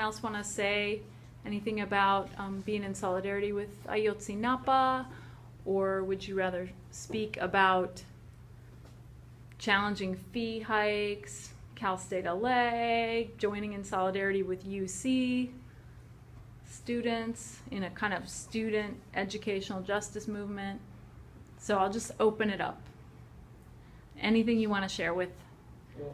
else want to say anything about being in solidarity with Ayotzinapa, or would you rather speak about challenging fee hikes, Cal State LA, joining in solidarity with UC students in a kind of student educational justice movement? So I'll just open it up. Anything you want to share with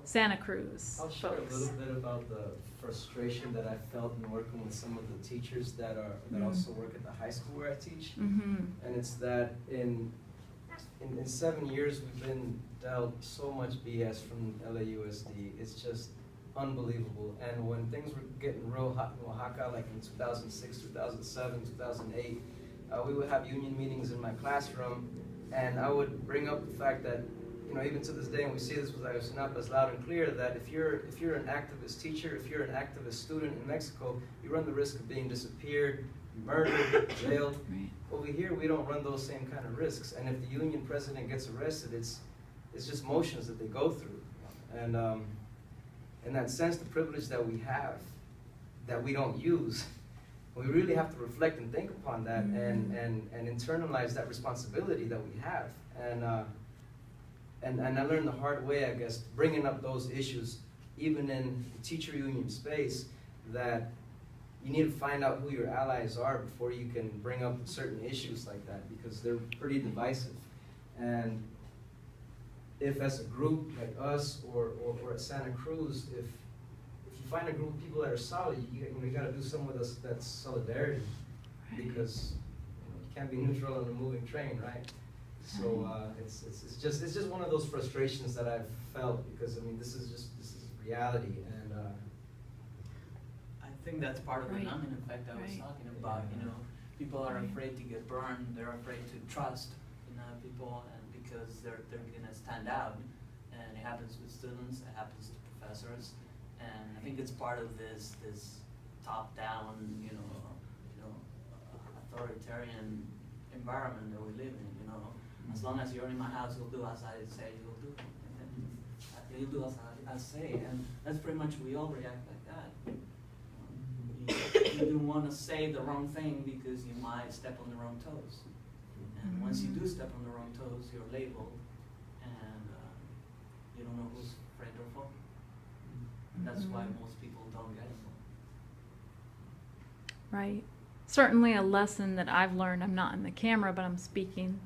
Santa Cruz I'll share folks? a little bit about the frustration that I felt in working with some of the teachers that also work at the high school where I teach. And it's that in 7 years we've been dealt so much BS from LAUSD. It's just unbelievable. And when things were getting real hot in Oaxaca, like in 2006, 2007, 2008, we would have union meetings in my classroom, and I would bring up the fact that, you know, even to this day, and we see this with Ayotzinapa, it's loud and clear, that if you're an activist teacher, if you're an activist student in Mexico, you run the risk of being disappeared, murdered, jailed. Right. Over here, we don't run those same kind of risks. And if the union president gets arrested, it's just motions that they go through. And in that sense, the privilege that we have, that we don't use, we really have to reflect and think upon that, and internalize that responsibility that we have. And I learned the hard way, I guess, bringing up those issues, even in the teacher union space, that you need to find out who your allies are before you can bring up certain issues like that, because they're pretty divisive. And if as a group like us or at Santa Cruz, if you find a group of people that are solid, you got to do some with us that's solidarity, because you can't be neutral on a moving train, right? So it's just one of those frustrations that I've felt, because I mean this is reality, and I think that's part of the numbing effect I was talking about. You know, people are afraid to get burned. They're afraid to trust, people, and because they're gonna stand out. And it happens with students. It happens to professors. And I think it's part of this top-down, authoritarian environment that we live in. You know, as long as you're in my house, you'll do as I say. You'll do, and you'll do as I say. And that's pretty much, we all react like that. You don't want to say the wrong thing because you might step on the wrong toes. And once you do step on the wrong toes, you're labeled, and you don't know who's friend or foe. And that's why most people don't get involved. Right. Certainly a lesson that I've learned. I'm not in the camera, but I'm speaking